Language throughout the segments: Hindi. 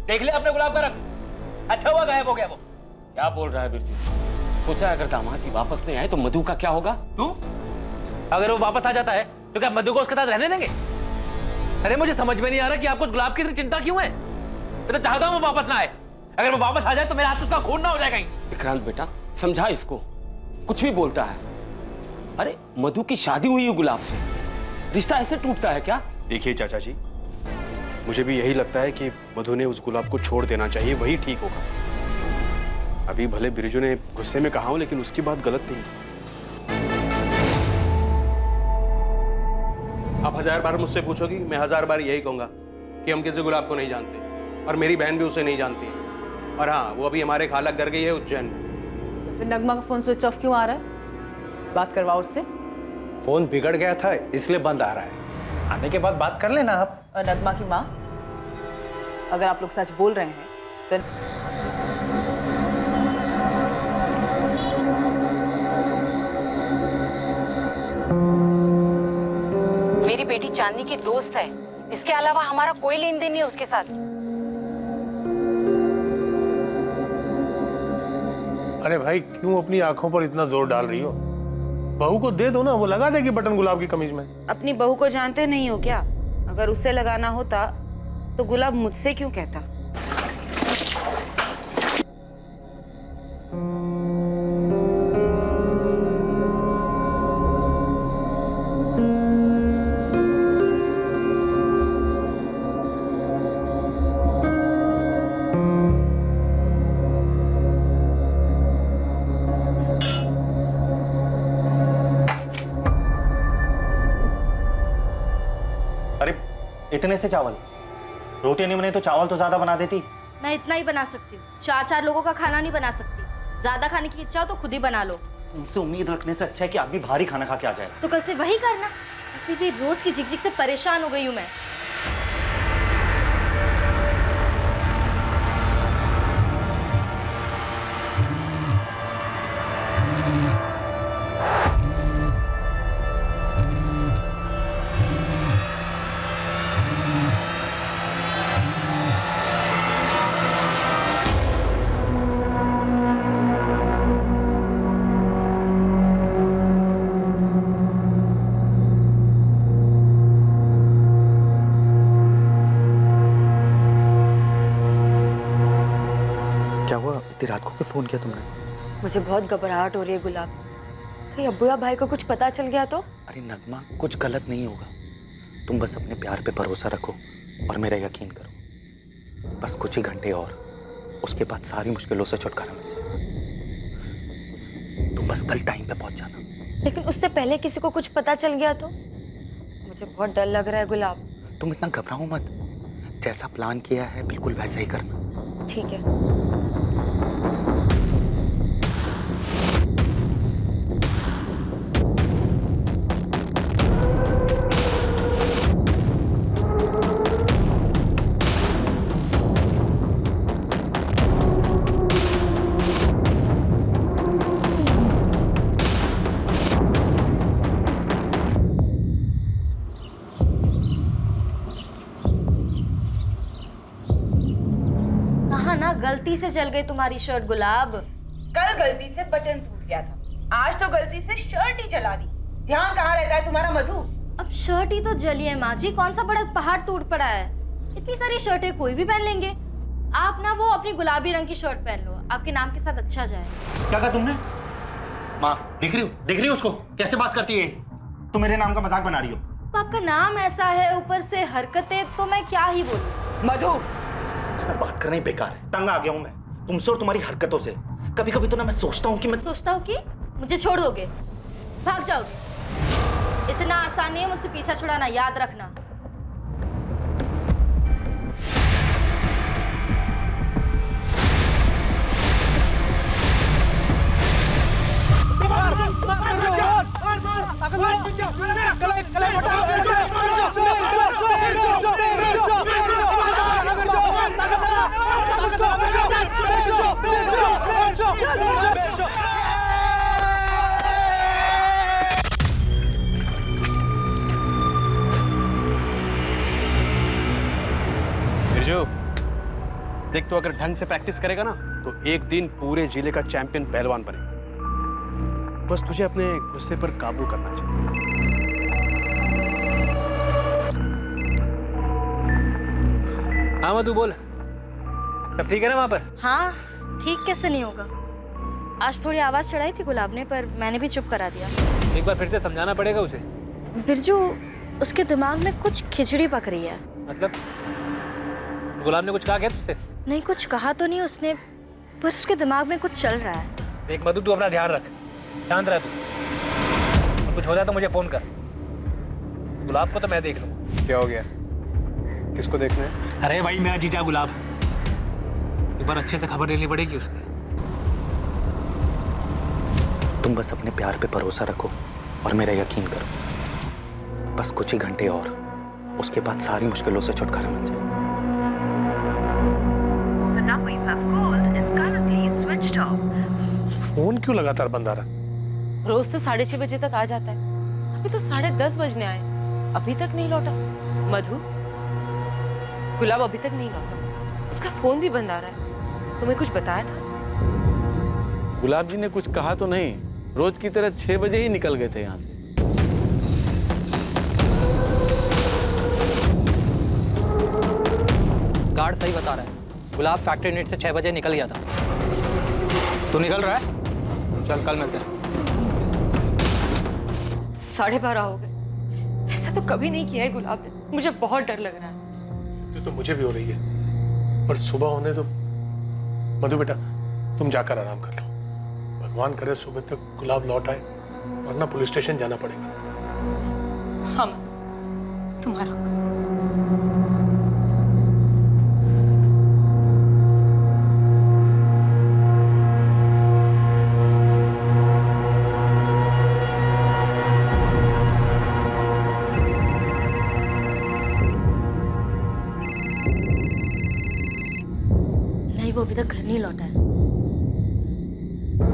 देख लिया अपने गुलाब का रंग, अच्छा हुआ गायब हो गया वो। क्या बोल रहा है बिरजू? सोचा अगर दामाद जी वापस नहीं आए तो मधु का क्या होगा? तू अगर वो वापस आ जाता है तो क्या मधु को उसके साथ रहने देंगे? अरे मुझे समझ में नहीं आ रहा कि आपको उस गुलाब की इतनी चिंता क्यों है। मैं तो चाहता हूं वो वापस ना आए। अगर वो वापस आ जाए तो मेरे हाथ से उसका खून ना हो जाए कहीं। विक्रांत बेटा समझा इसको, कुछ भी बोलता है। अरे मधु की शादी हुई है गुलाब से, रिश्ता ऐसे टूटता है क्या? देखिए चाचा जी, मुझे भी यही लगता है कि मधु ने उस गुलाब को छोड़ देना चाहिए, वही ठीक होगा। अभी भले बिरजू ने गुस्से में कहा हो, लेकिन उसकी बात गलत नहीं। आप 1000 बार मुझसे पूछोगी, मैं 1000 बार यही कहूंगा कि हम किसी गुलाब को नहीं जानते, और मेरी बहन भी उसे नहीं जानती है। और हाँ, वो अभी हमारे खाला घर गई है उज्जैन में। तो फिर नगमा का फोन स्विच ऑफ क्यों आ रहा है? बात करवाओ उससे। फोन बिगड़ गया था इसलिए बंद आ रहा है, आने के बाद बात कर लेना आप। और नगमा की माँ, अगर आप लोग सच बोल रहे हैं तो मेरी बेटी चांदनी की दोस्त है, इसके अलावा हमारा कोई लेन देन नहीं है उसके साथ। अरे भाई क्यों अपनी आंखों पर इतना जोर डाल रही हो? बहू को दे दो ना, वो लगा देगी बटन गुलाब की कमीज में। अपनी बहू को जानते नहीं हो क्या? अगर उसे लगाना होता तो गुलाब मुझसे क्यों कहता? अरे इतने से चावल, रोटी नहीं बनी तो चावल तो ज्यादा बना देती। मैं इतना ही बना सकती हूँ, 4-4 लोगों का खाना नहीं बना सकती। ज्यादा खाने की इच्छा हो तो खुद ही बना लो। तुमसे उम्मीद रखने से अच्छा है कि आदमी भारी खाना खा के आ जाए। तो कल से वही करना। ऐसे भी रोज की झिकझिक से परेशान हो गई हूँ मैं। क्या हुआ, इतनी रात को क्यों फोन किया तुमने? मुझे बहुत घबराहट हो रही है गुलाब। कहीं अब्बू या भाई को कुछ पता चल गया तो? अरे नगमा, कुछ गलत नहीं होगा। तुम बस अपने प्यार पे भरोसा रखो और मेरा यकीन करो। बस कुछ ही घंटे और, उसके बाद सारी मुश्किलों से छुटकारा मिल जाएगा। तुम बस कल टाइम पे पहुंच जाना। लेकिन उससे पहले किसी को कुछ पता चल गया तो? मुझे बहुत डर लग रहा है गुलाब। तुम इतना घबराओ मत, जैसा प्लान किया है बिल्कुल वैसा ही करना। ठीक है। गलती से जल गई तुम्हारी शर्ट गुलाब। कल गलती से बटन टूट गया था, आज तो गलती से शर्ट ही जला दी। ध्यान कहाँ रहता है तुम्हारा मधु? अब शर्ट ही तो जली है माँ जी, कौन सा बड़ा पहाड़ टूट पड़ा है। इतनी सारी शर्टें कोई भी पहन लेंगे। आप ना वो अपनी गुलाबी रंग की शर्ट पहन लो, आपके नाम के साथ अच्छा जाए। क्या कहा तुमने? माँ देख रही हो उसको कैसे बात करती है? तुम मेरे नाम का मजाक बना रही हो। आपका नाम ऐसा है, ऊपर से हरकतें, तो मैं क्या ही बोलूं। मधु बात करना ही बेकार है, तंग आ गया हूं मैं तुमसे और तुम्हारी हरकतों से। कभी कभी तो ना मैं सोचता हूँ कि मैं मुझे छोड़ दोगे, भाग जाओगे। इतना आसान नहीं है मुझसे पीछा छुड़ाना, याद रखना। बिरजू, देख, तो अगर ढंग से प्रैक्टिस करेगा ना तो एक दिन पूरे जिले का चैंपियन पहलवान बनेगा। बस तुझे अपने गुस्से पर काबू करना चाहिए। हाँ मधु बोल, सब ठीक है ना वहां पर? हाँ, ठीक कैसे नहीं होगा। आज थोड़ी आवाज चढ़ाई थी गुलाब ने, पर मैंने भी चुप करा दिया। एक बार फिर से समझाना पड़ेगा उसे। बिरजू, उसके दिमाग में कुछ खिचड़ी पक रही है। मतलब गुलाब ने कुछ कहा क्या तुझसे? नहीं, कुछ कहा तो नहीं उसने, पर उसके दिमाग में कुछ चल रहा है। देख मधु, तू अपना ध्यान रख, शांत रह तू, और कुछ हो जाए तो मुझे फोन कर। गुलाब को तो मैं देख लूँ। क्या हो गया? किसको देखना है? अरे भाई मेरा जीजा गुलाब, एक बार अच्छे से खबर लेनी पड़ेगी उसकी। तुम बस अपने प्यार पे भरोसा रखो और मेरा यकीन करो। बस कुछ ही घंटे और, उसके बाद सारी मुश्किलों से छुटकारा मिल जाएगा। फोन क्यों लगातार बंद आ रहा? रोज तो 6:30 बजे तक आ जाता है, अभी तो 10:30 बजने आए, अभी तक नहीं लौटा। मधु, गुलाब अभी तक नहीं लौटा, उसका फोन भी बंद आ रहा है। तुम्हें कुछ बताया था? गुलाब जी ने कुछ कहा तो नहीं, रोज की तरह 6 बजे ही निकल गए थे यहाँ से। गार्ड सही बता रहा है, गुलाब फैक्ट्री यूनिट से 6 बजे निकल गया था। तू निकल रहा है? चल कल मिलते हैं। 12:30 हो गए, ऐसा तो कभी नहीं किया है गुलाब ने। मुझे बहुत डर लग रहा है। ये तो मुझे भी हो रही है, पर सुबह होने तो। मधु बेटा, तुम जाकर आराम कर लो। भगवान करे सुबह तक गुलाब लौट आए, वरना पुलिस स्टेशन जाना पड़ेगा। हाँ मधु, तुम आराम करो। नहीं, वो अभी तक घर नहीं लौटा है।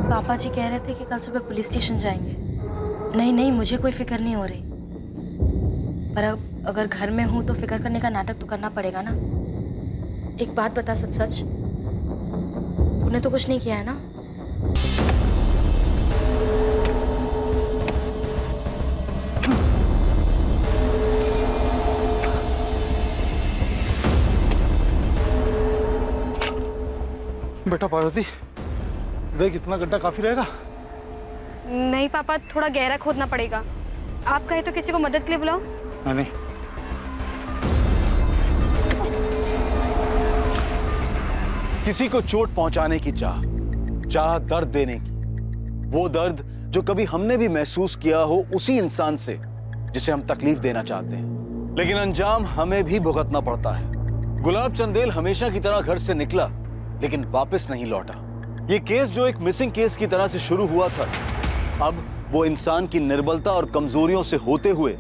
पापा जी कह रहे थे कि कल सुबह पुलिस स्टेशन जाएंगे। नहीं नहीं, मुझे कोई फिक्र नहीं हो रही, पर अब अगर घर में हूं तो फिक्र करने का नाटक तो करना पड़ेगा ना। एक बात बता, सच सच, तूने तो कुछ नहीं किया है ना? बेटा पार्वती, देख इतना गड्ढा काफी रहेगा। नहीं पापा, थोड़ा गहरा खोदना पड़ेगा। आप कहे तो किसी को मदद के लिए बुलाओ। नहीं, किसी को चोट पहुंचाने की चाह दर्द देने की, वो दर्द जो कभी हमने भी महसूस किया हो उसी इंसान से जिसे हम तकलीफ देना चाहते हैं, लेकिन अंजाम हमें भी भुगतना पड़ता है। गुलाब चंदेल हमेशा की तरह घर से निकला लेकिन वापस नहीं लौटा। ये केस जो एक मिसिंग केस की तरह से शुरू हुआ था, अब वो इंसान की निर्बलता और कमजोरियों से होते हुए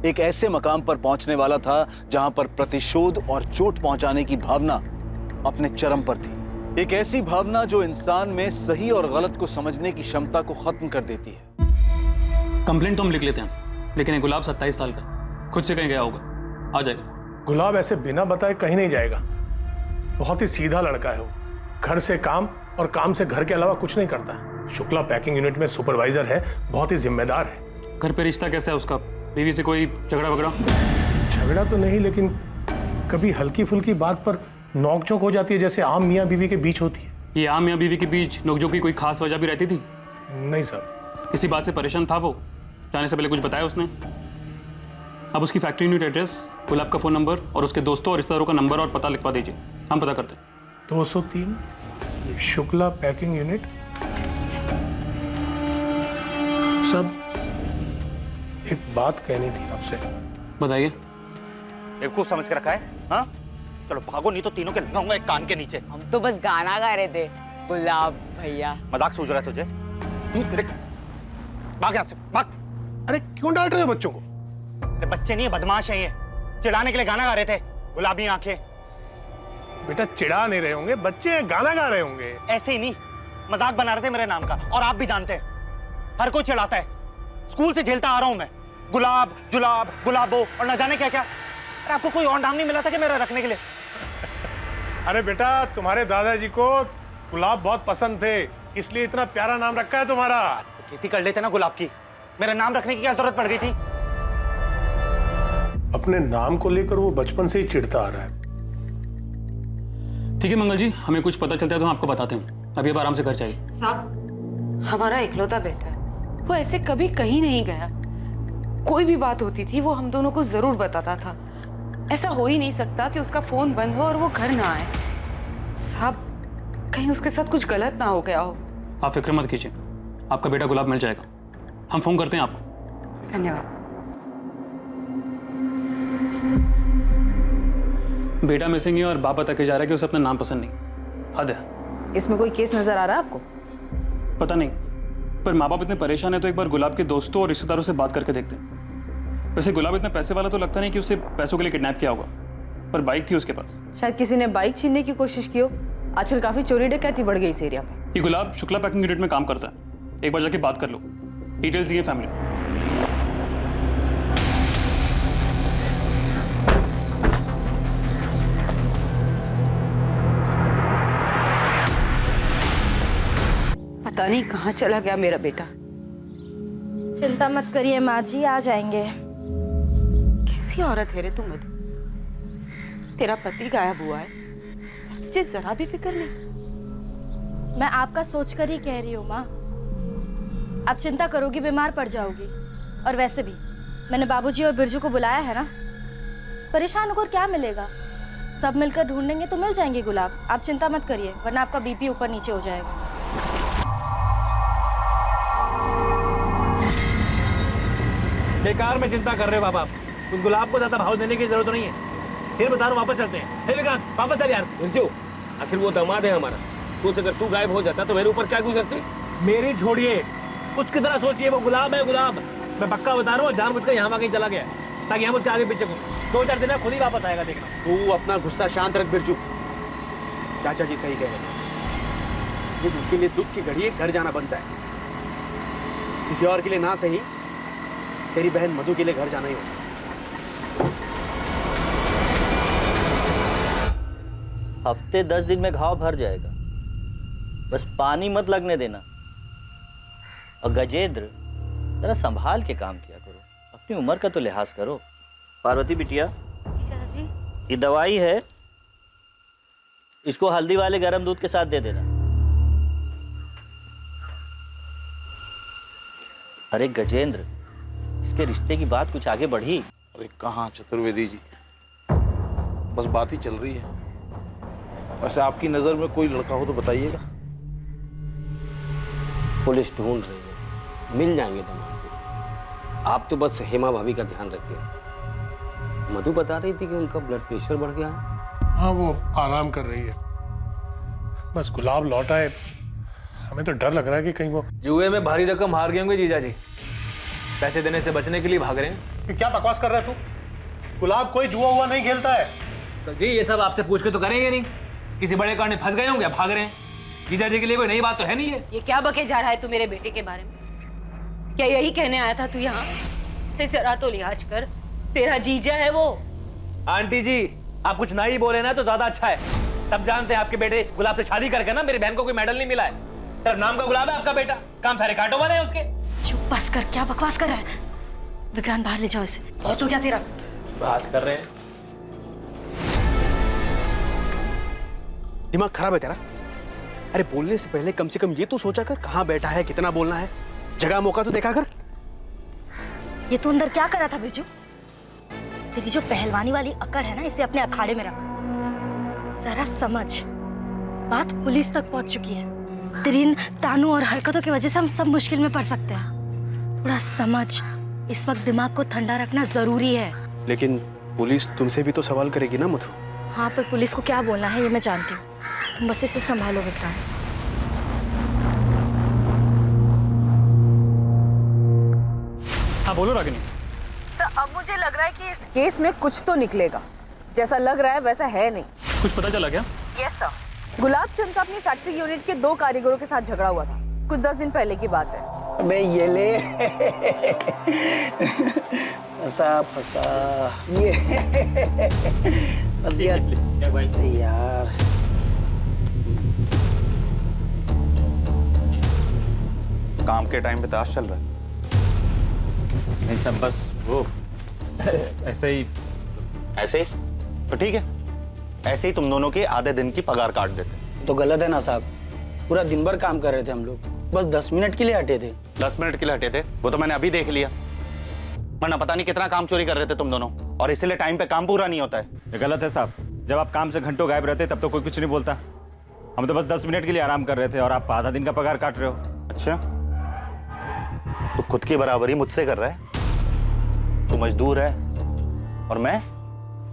एक ऐसे मकाम पर पहुंचने वाला था जहां पर प्रतिशोध और चोट पहुंचाने की भावना अपने चरम पर थी। एक ऐसी भावना जो इंसान में सही और गलत को समझने की क्षमता को खत्म कर देती है। कंप्लेंट तो हम लिख लेते हैं, लेकिन ये गुलाब 27 साल का खुद से कहीं गया होगा, आ जाएगा। गुलाब ऐसे बिना बताए कहीं नहीं जाएगा। बहुत ही सीधा लड़का है वो, घर से काम और काम से घर के अलावा कुछ नहीं करता। शुक्ला पैकिंग यूनिट में सुपरवाइजर है, बहुत ही जिम्मेदार है। घर पे रिश्ता कैसा है उसका? बीवी से कोई झगड़ा वगड़ा? झगड़ा तो नहीं, लेकिन कभी हल्की फुल्की बात पर नोकझोंक हो जाती है, जैसे आम मियाँ बीवी के बीच होती है। ये आम मियाँ बीवी के बीच नोकझोंक की कोई खास वजह भी रहती थी? नहीं सर। किसी बात से परेशान था वो? जाने से पहले कुछ बताया उसने? अब उसकी फैक्ट्री यूनिट एड्रेस, गुलाब का फोन नंबर और उसके दोस्तों और रिश्तेदारों का नंबर और पता लिखवा दीजिए, हम पता करते हैं। 203 शुक्ला पैकिंग यूनिट। सब एक बात कहनी थी आपसे। बताइए। बेवकूफ समझ के रखा है? हाँ, चलो भागो, नहीं तो तीनों के लगाऊंगा एक कान के नीचे। हम तो बस गाना गा रहे थे गुलाब भैया। मजाक सूझ रहा है तुझे? भाग यहाँ से, भाग। अरे क्यों डांट रहे हो बच्चों को? अरे बच्चे नहीं है, बदमाश है ये, चिढ़ाने के लिए गाना गा रहे थे। गुलाबी आंखें। बेटा चिढ़ा नहीं रहे होंगे, बच्चे हैं, गाना गा रहे होंगे। ऐसे ही नहीं, मजाक बना रहे थे मेरे नाम का, और आप भी जानते हैं हर कोई चिढ़ाता है। स्कूल से झेलता आ रहा हूं मैं, गुलाब जुलाब गुलाबो और न जाने क्या क्या। अरे आपको कोई और नाम नहीं मिला था कि मेरा रखने के लिए? अरे बेटा, तुम्हारे दादाजी को गुलाब बहुत पसंद थे, इसलिए इतना प्यारा नाम रखा है तुम्हारा। तो खेती कर लेते ना गुलाब की, मेरा नाम रखने की क्या जरूरत पड़ गई थी? अपने नाम को लेकर वो बचपन से ही चिढ़ता आ रहा है। ठीक है मंगल जी, हमें कुछ पता चलता है तो हम आपको बताते हैं। अभी अब आराम से घर जाइए। साहब, हमारा इकलौता बेटा है, वो ऐसे कभी कहीं नहीं गया। कोई भी बात होती थी वो हम दोनों को जरूर बताता था। ऐसा हो ही नहीं सकता कि उसका फोन बंद हो और वो घर ना आए। साहब, कहीं उसके साथ कुछ गलत ना हो गया हो। आप फिक्र मत कीजिए, आपका बेटा गुलाब मिल जाएगा। हम फोन करते हैं आपको। धन्यवाद। बेटा मिसिंग है और बाप बता के जा रहा है कि उसे अपना नाम पसंद नहीं। हद है। इसमें कोई केस नजर आ रहा है आपको? पता नहीं, पर माँ बाप इतने परेशान है तो एक बार गुलाब के दोस्तों और रिश्तेदारों से बात करके देखते हैं। वैसे गुलाब इतना पैसे वाला तो लगता नहीं कि उसे पैसों के लिए किडनैप किया होगा, पर बाइक थी उसके पास। शायद किसी ने बाइक छीनने की कोशिश की हो। आजकल काफी चोरी डकैती बढ़ गई इस एरिया में। ये गुलाब शुक्ला पैकिंग यूनिट में काम करता है, एक बार जाके बात कर लो। डिटेल्स दिए फैमिली। पता नहीं कहाँ चला गया मेरा बेटा। चिंता मत करिए माँ जी, आ जाएंगे। कैसी औरत है रे तू मधु? तेरा पति गायब हुआ है, तुझे जरा भी फिक्र नहीं। मैं आपका सोचकर ही कह रही हूँ माँ। आप चिंता करोगी बीमार पड़ जाओगी। और वैसे भी मैंने बाबूजी और बिरजू को बुलाया है ना, परेशान होकर क्या मिलेगा? सब मिलकर ढूंढेंगे तो मिल जाएंगे गुलाब। आप चिंता मत करिए, वरना आपका बीपी ऊपर नीचे हो जाएगा। बेकार में चिंता कर रहे हो बाबा आप। उस गुलाब को ज्यादा भाव देने की जरूरत नहीं है। फिर बता रहा हूँ, वापस चलते हैं। हे विक्रांत, वापस चल यार। बिरजू, आखिर वो दामाद है हमारा। सोच अगर तू गायब हो जाता तो मेरे ऊपर क्या गुजरती? मेरी छोड़िए, उसकी तरह सोचिए। वो गुलाब है गुलाब। मैं पक्का बता रहा हूँ, जानबूझकर यहाँ कहीं चला गया ताकि हम उसके आगे पीछे घूम। 2-4 दिन में खुद ही वापस आएगा, देखना। तू अपना गुस्सा शांत रख बिरजू। चाचा जी सही कह रहे हैं, ये उसके लिए दुख की घड़ी घर जाना बनता है। किसी और के लिए ना सही, तेरी बहन मधु के लिए घर जाना ही होता। हफ्ते 10 दिन में घाव भर जाएगा, बस पानी मत लगने देना। और गजेंद्र, जरा संभाल के काम किया करो, अपनी उम्र का तो लिहाज करो। पार्वती बिटिया, ये दवाई है, इसको हल्दी वाले गर्म दूध के साथ दे देना। अरे गजेंद्र, इसके रिश्ते की बात कुछ आगे बढ़ी? अरे कहाँ चतुर्वेदी जी, बस बात ही चल रही है। वैसे आपकी नजर में कोई लड़का हो तो बताइएगा। पुलिस ढूंढ रही है, मिल जाएंगे दामाद जी। आप तो बस हेमा भाभी का ध्यान रखिए। मधु बता रही थी कि उनका ब्लड प्रेशर बढ़ गया है। हाँ, वो आराम कर रही है। बस गुलाब लौट आए, हमें तो डर लग रहा है कि कहीं वो जुए में भारी रकम हार गए होंगे जीजा जी, पैसे देने से बचने के लिए भाग रहे हैं। क्या बकवास कर रहा है तू? गुलाब कोई जुआ हुआ नहीं खेलता है। तो जी ये सब आपसे पूछ के तो करेंगे नहीं। किसी बड़े कारण फंस गए होंगे, भाग रहे हैं। जीजा जी के लिए कोई नई बात तो है नहीं है। ये क्या बके जा रहा है तू मेरे बेटे के बारे में? क्या यही कहने आया था तू यहाँ? जरा तो लिहाज कर, तेरा जीजा है वो। आंटी जी, आप कुछ ना ही बोले ना तो ज्यादा अच्छा है। सब जानते हैं आपके बेटे गुलाब से शादी करके ना मेरी बहन को कोई मेडल नहीं मिला है। तेरा नाम का गुलाब है आपका बेटा, काम सारे कांटों वाले हैं उसके। चुप बस कर, क्या बकवास कर रहा है? विक्रांत बाहर ले जाओ इसे, बहुत हो गया तेरा। बात कर रहे हैं। दिमाग खराब है तेरा? अरे बोलने से पहले कम से कम ये तो सोचा कर, कहाँ बैठा है, कितना बोलना है। जगह मौका तो देखा कर। ये तू अंदर क्या कर रहा था बिरजू? तेरी जो पहलवानी वाली अकड़ है ना, इसे अपने अखाड़े में रख। जरा समझ, बात पुलिस तक पहुंच चुकी है। तेरी इन तानों और हरकतों की वजह से हम सब मुश्किल में पड़ सकते हैं। थोड़ा समझ, इस वक्त दिमाग को ठंडा रखना जरूरी है। लेकिन पुलिस तुमसे भी तो सवाल करेगी ना मधु। हाँ, पर पुलिस को क्या बोलना है ये मैं जानती हूँ। तुम बस इसे संभालो विक्रांत। हाँ बोलो रागिनी। सर, अब मुझे लग रहा है कि इस केस में कुछ तो निकलेगा। जैसा लग रहा है वैसा है नहीं। कुछ पता चला क्या? यस सर, गुलाब चंद का अपनी फैक्ट्री यूनिट के 2 कारीगरों के साथ झगड़ा हुआ था। कुछ 10 दिन पहले की बात है। अबे ये ले फंसा फंसा ये फंस गया यार। काम के टाइम पे ताश चल रहा है? नहीं सब बस वो ऐसे ही। ऐसे ही? तो ठीक है, ऐसे ही तुम दोनों के आधे दिन की पगार काट देते। तो गलत है ना साहब, पूरा दिन भर काम कर रहे थे हम लोग, बस 10 मिनट के लिए हटे थे। 10 मिनट के लिए हटे थे, वो तो मैंने अभी देख लिया। वरना पता नहीं कितना काम चोरी कर रहे थे तुम दोनों, और इसीलिए टाइम पे काम पूरा नहीं होता है। ये गलत है साहब, जब आप काम से घंटों गायब रहते तब तो कोई कुछ नहीं बोलता। हम तो बस 10 मिनट के लिए आराम कर रहे थे और आप आधा दिन का पगार काट रहे हो। अच्छा, तो खुद की बराबरी मुझसे कर रहा है? तू मजदूर है और मैं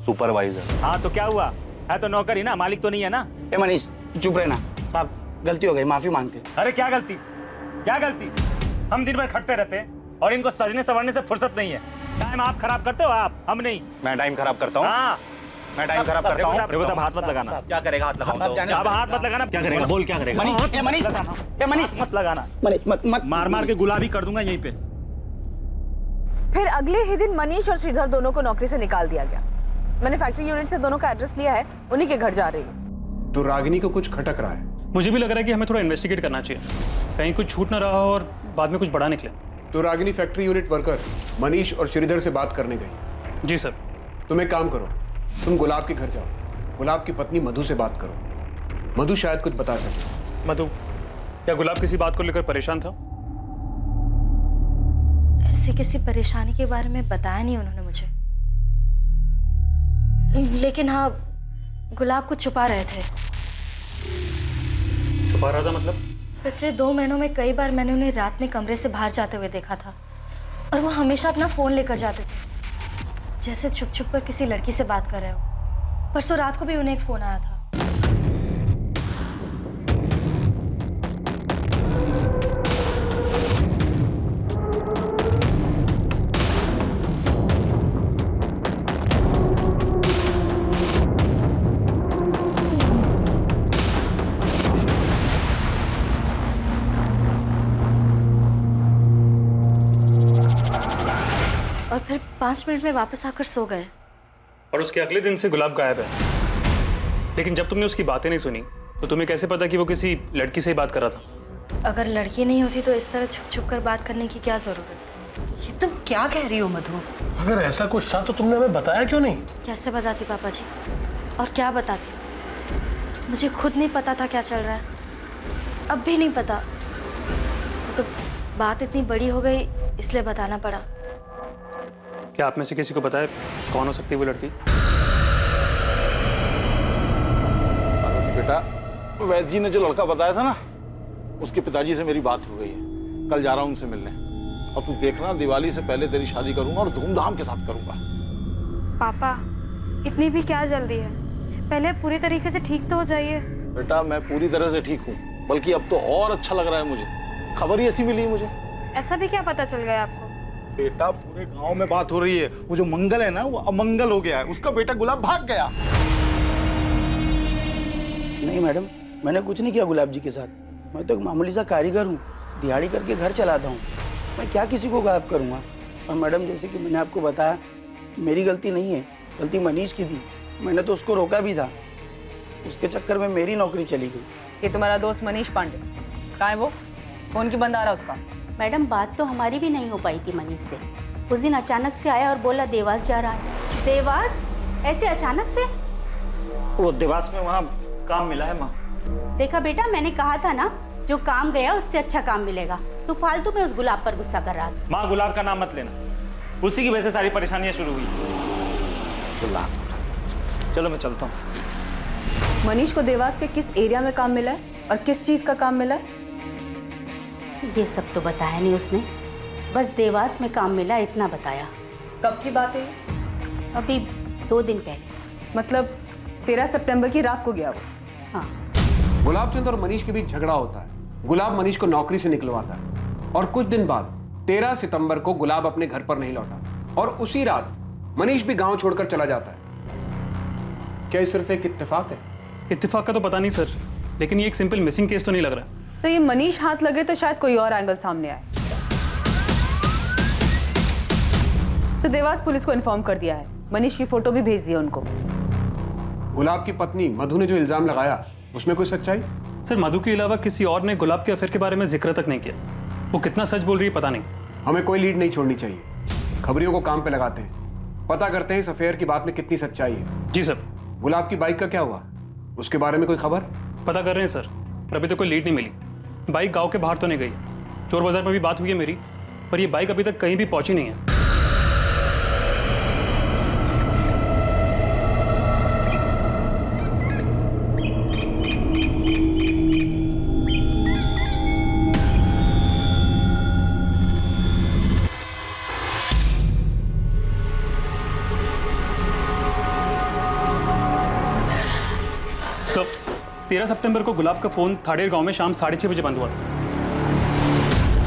सुपरवाइजर। हाँ तो क्या हुआ, है तो नौकर ही ना, मालिक तो नहीं है ना। ए मनीष चुप रहना, साहब गलती हो गई, माफी मांगते। अरे क्या गलती, क्या गलती? हम दिन भर खटते रहते हैं और इनको सजने संवरने से फुर्सत नहीं है। टाइम आप खराब करते हो, आप, हम नहीं। मैं टाइम खराब करता हूँ? हाँ मैं टाइम खराब करता हूँ? देखो साहब, हाथ मत लगाना। क्या करेगा हाथ लगाऊंगा? साहब हाथ मत लगाना। क्या करेगा? बोल क्या करेगा? मनीष मत लगाना। मनीष मत मार मार के गुलाबी कर दूंगा यहीं पे। फिर अगले ही दिन मनीष और श्रीधर दोनों को नौकरी से निकाल दिया गया। मैंने फैक्ट्री यूनिट से दोनों का एड्रेस लिया है, उन्हीं के घर जा रही हूँ। तो रागिनी को कुछ खटक रहा है। मुझे भी लग रहा है कि हमें थोड़ा इन्वेस्टिगेट करना चाहिए, कहीं कुछ छूट ना रहा हो और बाद में कुछ बड़ा निकले। तो Ragini factory unit workers Manish और श्रीधर से बात करने गई। जी सर। तुम एक काम करो, तुम गुलाब के घर जाओ, गुलाब की पत्नी मधु से बात करो, मधु शायद कुछ बता सके। मधु, क्या गुलाब किसी बात को लेकर परेशान था? ऐसी किसी परेशानी के बारे में बताया नहीं उन्होंने मुझे, लेकिन हाँ गुलाब को छुपा रहे थे। छुपा रहा था मतलब? पिछले 2 महीनों में कई बार मैंने उन्हें रात में कमरे से बाहर जाते हुए देखा था, और वो हमेशा अपना फोन लेकर जाते थे, जैसे छुप छुप कर किसी लड़की से बात कर रहे हो। परसों रात को भी उन्हें एक फोन आया था। और फिर 5 मिनट में वापस आकर सो गए। और उसके अगले दिन से गुलाब गायब है। लेकिन जब तुमने उसकी बातें नहीं सुनी तो तुम्हें कैसे पता कि वो किसी लड़की से ही बात कर रहा था? अगर लड़की नहीं होती तो इस तरह छुप छुप कर बात करने की क्या जरूरत? ये तुम क्या कह रही हो मधु? अगर ऐसा कुछ था तो तुमने हमें बताया क्यों नहीं? कैसे बताती पापा जी, और क्या बताती? मुझे खुद नहीं पता था क्या चल रहा है, अब भी नहीं पता। तो बात इतनी बड़ी हो गई इसलिए बताना पड़ा। क्या आप में से किसी को पता है कौन हो सकती है वो लड़की? बेटा, वैद्य जी ने जो लड़का बताया था ना, उसके पिताजी से मेरी बात हो गई है। कल जा रहा हूँ उनसे मिलने, और तू देखना दिवाली से पहले तेरी शादी करूंगा और धूमधाम के साथ करूंगा। पापा इतनी भी क्या जल्दी है, पहले पूरी तरीके से ठीक तो हो जाइए। बेटा मैं पूरी तरह से ठीक हूँ, बल्कि अब तो और अच्छा लग रहा है मुझे। खबर ही ऐसी मिली है मुझे। ऐसा भी क्या पता चल गया आपको? बेटा पूरे गांव में बात हो रही है, वो जो मंगल है ना वो अमंगल हो गया है, उसका बेटा गुलाब भाग गया। नहीं मैडम, मैंने कुछ नहीं किया गुलाब जी के साथ। मैं तो एक मामूली सा कारीगर हूँ, दिहाड़ी करके घर चलाता हूँ। मैं क्या किसी को गायब करूँगा? और मैडम जैसे कि मैंने आपको बताया, मेरी गलती नहीं है, गलती मनीष की थी। मैंने तो उसको रोका भी था, उसके चक्कर में मेरी नौकरी चली गई। ये तुम्हारा दोस्त मनीष पांडे कहाँ है? वो फोन की बंद आ रहा उसका। मैडम बात तो हमारी भी नहीं हो पाई थी मनीष से। उस दिन अचानक से आया और बोला देवास जा रहा है। देवास? ऐसे अचानक से? वो देवास में वहाँ काम मिला है माँ। देखा बेटा, मैंने कहा था ना, जो काम गया उससे अच्छा काम मिलेगा। तू फालतू में उस गुलाब पर गुस्सा कर रहा था। माँ गुलाब का नाम मत लेना, उसी की वजह से सारी परेशानियां शुरू हुई। चलो मैं चलता हूँ। मनीष को देवास के किस एरिया में काम मिला है और किस चीज का काम मिला है? ये सब तो बताया नहीं उसने, बस देवास में काम मिला इतना बताया। कब की बात है? अभी 2 दिन पहले। मतलब 13 सितंबर की रात को गया वो? हाँ। गुलाबचंद और मनीष के बीच झगड़ा होता है। गुलाब मनीष को नौकरी से निकलवाता है, और कुछ दिन बाद 13 सितंबर को गुलाब अपने घर पर नहीं लौटा, और उसी रात मनीष भी गांव छोड़कर चला जाता है। क्या ये सिर्फ एक इत्तेफाक है? इत्तेफाक का तो पता नहीं सर, लेकिन ये एक सिंपल मिसिंग केस तो नहीं लग रहा। तो ये मनीष हाथ लगे तो शायद कोई और एंगल सामने आए। तो देवास पुलिस को इन्फॉर्म कर दिया है, मनीष की फोटो भी भेज दी उनको। गुलाब की पत्नी मधु ने जो इल्जाम लगाया उसमें कोई सच्चाई? सर मधु के अलावा किसी और ने गुलाब के अफेयर के बारे में जिक्र तक नहीं किया। वो कितना सच बोल रही है पता नहीं। हमें कोई लीड नहीं छोड़नी चाहिए। खबरियों को काम पे लगाते हैं, पता करते हैं इस अफेयर की बात में कितनी सच्चाई है। जी सर। गुलाब की बाइक का क्या हुआ, उसके बारे में कोई खबर? पता कर रहे हैं सर, पर अभी तक कोई लीड नहीं मिली। बाइक गांव के बाहर तो नहीं गई। चोर बाजार में भी बात हुई है मेरी, पर ये बाइक अभी तक कहीं भी पहुंची नहीं है। सर 13 सितंबर को गुलाब का फोन थाड़ेर गांव में शाम 6:30 बजे बंद हुआ था।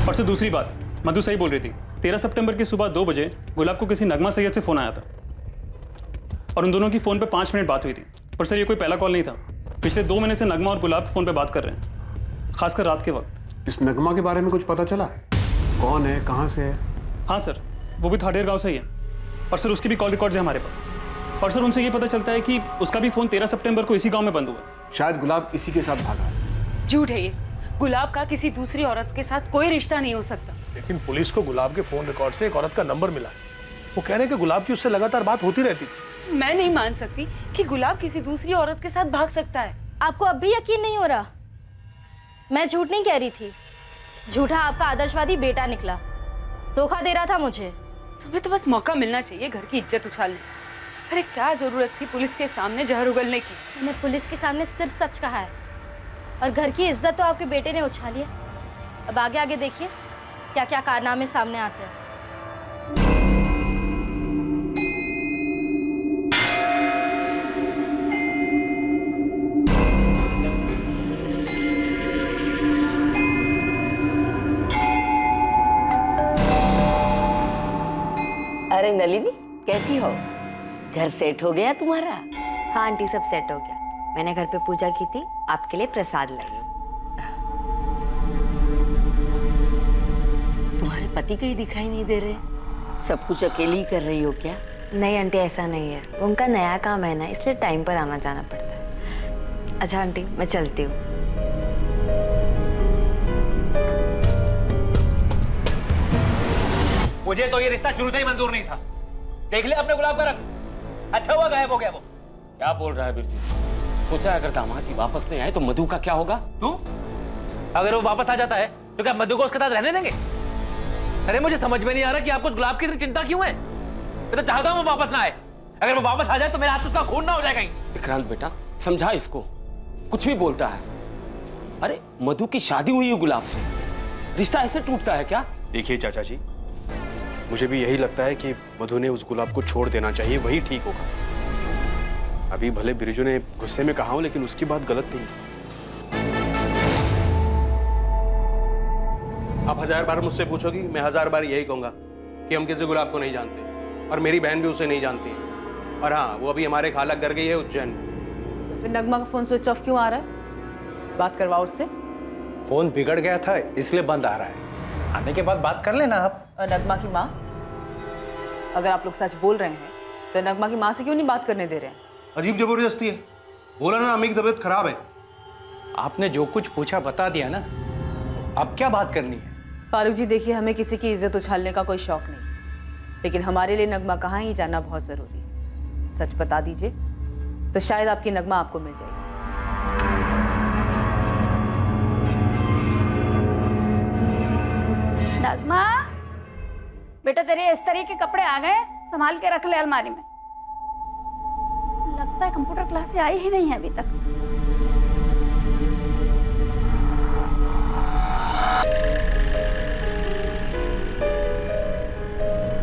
और सर दूसरी बात, मधु सही बोल रही थी। 13 सितंबर की सुबह 2 बजे गुलाब को किसी नगमा सैयद से फोन आया था और उन दोनों की फोन पे 5 मिनट बात हुई थी। पर सर ये कोई पहला कॉल नहीं था। पिछले 2 महीने से नगमा और गुलाब फोन पे बात कर रहे हैं, खासकर रात के वक्त। इस नगमा के बारे में कुछ पता चला? कौन है, कहाँ से है? हाँ सर, वो भी थाड़ेर गाँव से ही है। और सर उसकी भी कॉल रिकॉर्ड्स है हमारे पास। और सर उनसे ये पता चलता है कि उसका भी फोन 13 सितंबर को इसी गांव में बंद हुआ। शायद गुलाब इसी के साथ भागा है। झूठ है ये। गुलाब का किसी दूसरी औरत के साथ कोई रिश्ता नहीं हो सकता। लेकिन पुलिस को गुलाब के फोन रिकॉर्ड से एक औरत का नंबर मिला। वो कह रहे हैं कि गुलाब की उससे लगातार बात होती रहती थी। मैं नहीं मान सकती कि गुलाब किसी दूसरी औरत के साथ भाग सकता है। आपको अब भी यकीन नहीं हो रहा? मैं झूठ नहीं कह रही थी। झूठा आपका आदर्शवादी बेटा निकला, धोखा दे रहा था मुझे। तुम्हें तो बस मौका मिलना चाहिए घर की इज्जत उछालने। अरे क्या जरूरत थी पुलिस के सामने जहर उगलने की? मैंने पुलिस के सामने सिर्फ सच कहा है और घर की इज्जत तो आपके बेटे ने उछाली है। अब आगे आगे देखिए क्या क्या कारनामे सामने आते हैं। अरे नलिनी, कैसी हो? घर सेट हो गया तुम्हारा? हाँ आंटी, सब सेट हो गया। मैंने घर पे पूजा की थी, आपके लिए प्रसाद लाई हूँ। तुम्हारे पति कहीं दिखाई नहीं दे रहे, सब कुछ अकेली ही कर रही हो क्या? नहीं आंटी, ऐसा नहीं है। उनका नया काम है ना, इसलिए टाइम पर आना जाना पड़ता है। अच्छा आंटी, मैं चलती हूँ। मुझे तो ये रिश्ता शुरू से ही मंजूर नहीं था। देख ले अपने गुलाब का रंग, अच्छा हुआ गायब हो गया वो। क्या बोल रहा है बिरजू? सोचा अगर दामाद जी वापस नहीं आए तो मधु का क्या होगा? तू अगर वो वापस आ जाता है तो क्या मधु को उसके साथ रहने देंगे? अरे मुझे समझ में नहीं आ रहा कि आपको गुलाब की इतनी चिंता क्यों है। मैं तो चाहता हूँ वो वापस ना आए। अगर वो वापस आ जाए तो मेरे हाथ से उसका खून ना हो जाए कहीं। विक्रांत बेटा समझा इसको, कुछ भी बोलता है। अरे मधु की शादी हुई है गुलाब से, रिश्ता ऐसे टूटता है क्या? देखिए चाचा जी, मुझे भी यही लगता है कि मधु ने उस गुलाब को छोड़ देना चाहिए, वही ठीक होगा। अभी भले बिरजू ने गुस्से में कहा हो, लेकिन उसकी बात गलत नहीं। आप 1000 बार मुझसे पूछोगी, मैं 1000 बार यही कहूंगा कि हम किसी गुलाब को नहीं जानते और मेरी बहन भी उसे नहीं जानती है। और हाँ, वो अभी हमारे खाला घर गई है उज्जैन में। तो फिर नगमा का फोन स्विच ऑफ क्यों आ रहा है? बात करवाओ उससे। फोन बिगड़ गया था इसलिए बंद आ रहा है, आने के बाद बात कर लेना आप। और नगमा की माँ, अगर आप लोग सच बोल रहे हैं तो नगमा की माँ से क्यों नहीं बात करने दे रहे हैं? अजीब जबरदस्ती है। बोला ना अम्मी की तबीयत खराब है। आपने जो कुछ पूछा बता दिया ना, अब क्या बात करनी है? फारूक जी देखिए, हमें किसी की इज्जत उछालने का कोई शौक नहीं, लेकिन हमारे लिए नगमा कहाँ ही जानना बहुत जरूरी है। सच बता दीजिए तो शायद आपकी नगमा आपको मिल जाएगी। नगमा बेटा, तेरे इस तरह के कपड़े आ गए, संभाल के रख ले अलमारी में। लगता है कंप्यूटर क्लास से आई ही नहीं है अभी तक।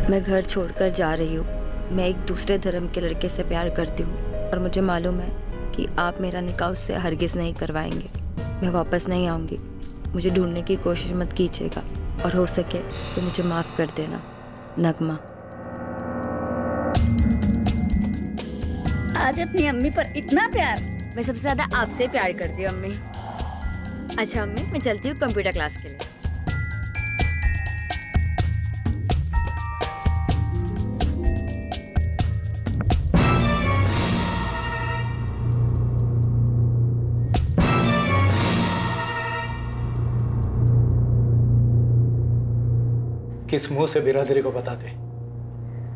मैं घर छोड़कर जा रही हूँ। मैं एक दूसरे धर्म के लड़के से प्यार करती हूँ और मुझे मालूम है कि आप मेरा निकाह उससे हरगिज़ नहीं करवाएंगे। मैं वापस नहीं आऊँगी। मुझे ढूंढने की कोशिश मत कीजिएगा और हो सके तो मुझे माफ़ कर देना। नगमा। आज अपनी अम्मी पर इतना प्यार? मैं सबसे ज़्यादा आपसे प्यार करती हूँ अम्मी। अच्छा अम्मी, मैं चलती हूँ कंप्यूटर क्लास के लिए। किस मुंह से बिरादरी को बता दे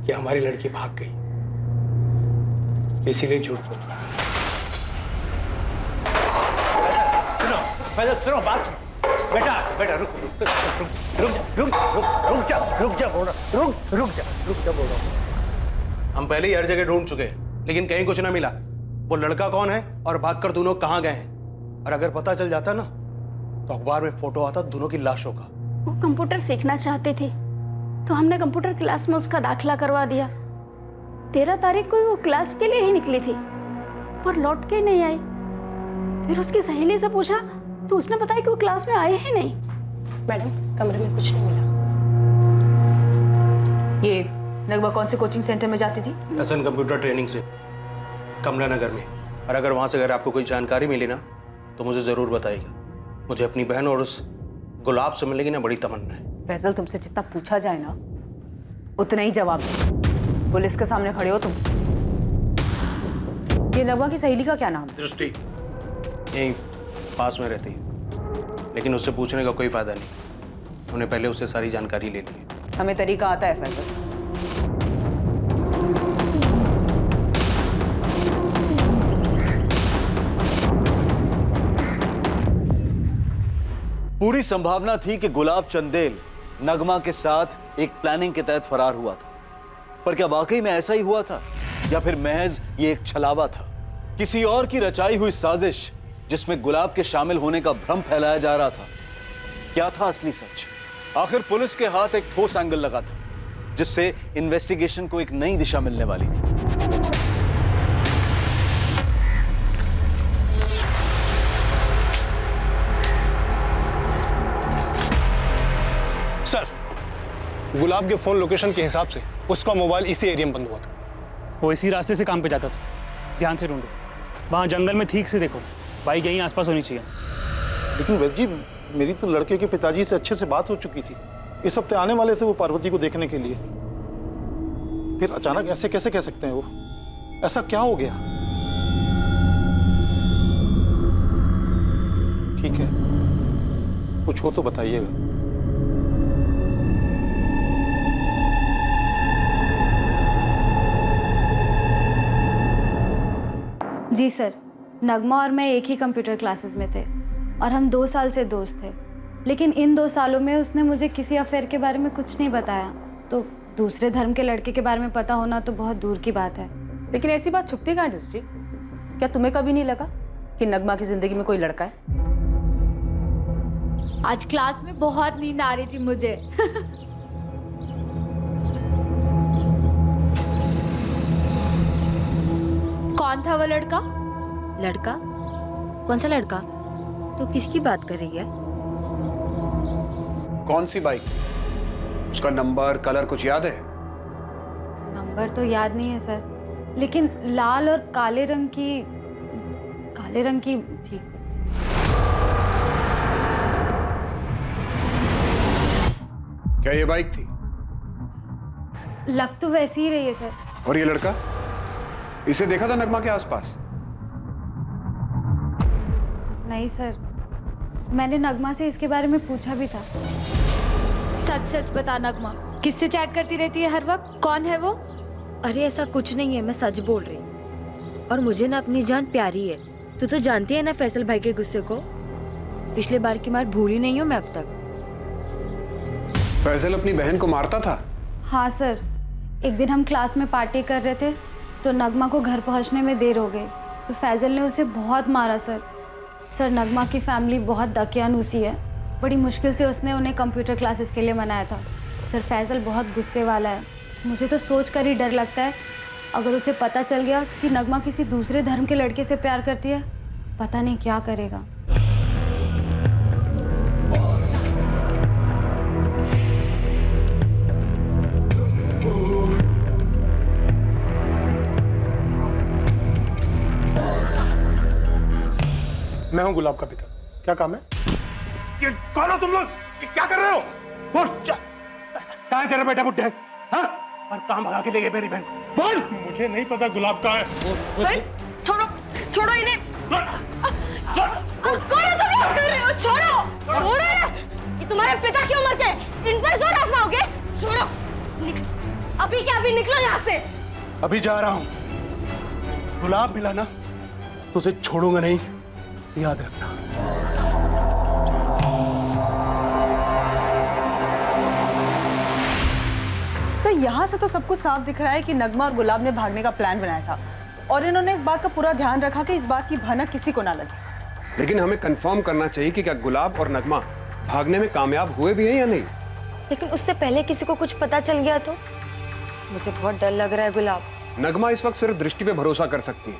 कि हमारी लड़की भाग गई, इसीलिए झूठ बोल रहा है। सुनो बात सुनो। बेटा बेटा रुक रुक रुक रुक रुक रुक जा रुक जा बोल रहा रुक जा बोल रहा हूँ। हम पहले ही हर जगह ढूंढ चुके हैं, लेकिन कहीं कुछ ना मिला। वो लड़का कौन है और भागकर दोनों कहाँ गए हैं, और अगर पता चल जाता ना तो अखबार में फोटो आता दोनों की लाशों का। वो कंप्यूटर सीखना चाहती थी तो हमने कंप्यूटर क्लास में उसका दाखिला करवा दिया। 13 तारीख को वो क्लास के लिए ही निकली थी पर लौट के नहीं आई। फिर उसकी सहेली से पूछा तो उसने बताया कि वो क्लास में आए ही नहीं। मैडम कमरे में कुछ नहीं मिला। ये नगमा कौन से कोचिंग सेंटर में जाती थी? एसएन कंप्यूटर ट्रेनिंग से, कमला नगर में। और अगर वहां से अगर आपको कोई जानकारी मिली ना तो मुझे जरूर बताइएगा। मुझे अपनी बहन और उस गुलाब से मिलने की ना बड़ी तमन्ना है। फैसल, तुमसे जितना पूछा जाए ना उतना ही जवाब दो। पुलिस के सामने खड़े हो तुम। ये नगमा की सहेली का क्या नाम है? दृष्टि, यहीं पास में रहती है, लेकिन उससे पूछने का कोई फायदा नहीं। हमने पहले उससे सारी जानकारी ले ली है। हमें तरीका आता है फैसल। पूरी संभावना थी कि गुलाब चंदेल नगमा के साथ एक प्लानिंग के तहत फरार हुआ था, पर क्या वाकई में ऐसा ही हुआ था या फिर महज ये एक छलावा था, किसी और की रचाई हुई साजिश जिसमें गुलाब के शामिल होने का भ्रम फैलाया जा रहा था? क्या था असली सच? आखिर पुलिस के हाथ एक ठोस एंगल लगा था जिससे इन्वेस्टिगेशन को एक नई दिशा मिलने वाली थी। सर, गुलाब के फोन लोकेशन के हिसाब से उसका मोबाइल इसी एरिया में बंद हुआ था। वो इसी रास्ते से काम पे जाता था। ध्यान से ढूंढो, वहाँ जंगल में ठीक से देखो, बाइक यहीं आसपास होनी चाहिए। लेकिन वैद्य जी, मेरी तो लड़के के पिताजी से अच्छे से बात हो चुकी थी। इस हफ्ते आने वाले थे वो पार्वती को देखने के लिए। फिर अचानक ऐसे कैसे कह सकते हैं? वो ऐसा क्या हो गया? ठीक है, कुछ हो तो बताइएगा। जी सर, नगमा और मैं एक ही कंप्यूटर क्लासेस में थे और हम 2 साल से दोस्त थे। लेकिन इन 2 सालों में उसने मुझे किसी अफेयर के बारे में कुछ नहीं बताया, तो दूसरे धर्म के लड़के के बारे में पता होना तो बहुत दूर की बात है। लेकिन ऐसी बात छुपती कहाँ दृष्टि? क्या तुम्हें कभी नहीं लगा कि नगमा की जिंदगी में कोई लड़का है? आज क्लास में बहुत नींद आ रही थी मुझे। कौन था वो लड़का? लड़का? कौन सा लड़का? तो किसकी बात कर रही है? कौन सी बाइक? उसका नंबर, कलर कुछ याद है? नंबर तो याद नहीं है सर, लेकिन लाल और काले रंग की थी। क्या ये बाइक थी? लग तो वैसी ही रही है सर। और ये लड़का? इसे देखा था नगमा के आसपास? नहीं सर, मैंने नगमा से इसके बारे में पूछा भी था। सच सच बता नगमा, किससे चैट करती रहती है हर वक्त? कौन है वो? अरे ऐसा कुछ नहीं है, मैं सच बोल रही हूँ। और मुझे ना अपनी जान प्यारी है। तू तो जानती है ना फैसल भाई के गुस्से को। पिछले बार की मार भूली नहीं हूँ मैं अब तक। फैसल अपनी बहन को मारता था? हाँ सर, एक दिन हम क्लास में पार्टी कर रहे थे तो नगमा को घर पहुंचने में देर हो गई तो फैजल ने उसे बहुत मारा सर। नगमा की फैमिली बहुत दकियानूसी है, बड़ी मुश्किल से उसने उन्हें कंप्यूटर क्लासेस के लिए मनाया था। सर फैजल बहुत गुस्से वाला है, मुझे तो सोच कर ही डर लगता है अगर उसे पता चल गया कि नगमा किसी दूसरे धर्म के लड़के से प्यार करती है, पता नहीं क्या करेगा। मैं हूं गुलाब का पिता, क्या काम है? ये कौन हो तुम लोग? ये क्या कर रहे हो? बोल, कहाँ है तेरा बेटा बुड्ढे? हाँ? और कहाँ भगा के ले गए मेरी बहन? बोल! मुझे नहीं पता गुलाब कहाँ है। छोड़ो, छोड़ो इन्हें। कौन हो तुम? कर रहे हो? छोड़ो, छोड़ो ना। ये तुम्हारे पिता की उम्र के, इन पर जोर आजमाओगे? अभी क्या, अभी निकलो यहाँ से। अभी जा रहा हूं। गुलाब मिला ना तो उसे छोड़ूंगा नहीं, याद रखना। सर यहाँ से तो सब कुछ साफ दिख रहा है कि नगमा और गुलाब ने भागने का प्लान बनाया था और इन्होंने इस बात का पूरा ध्यान रखा कि इस बात की भनक किसी को ना लगे। लेकिन हमें कंफर्म करना चाहिए कि क्या गुलाब और नगमा भागने में कामयाब हुए भी हैं या नहीं। लेकिन उससे पहले किसी को कुछ पता चल गया तो? मुझे बहुत डर लग रहा है गुलाब। नगमा इस वक्त सिर्फ दृष्टि पे भरोसा कर सकती है।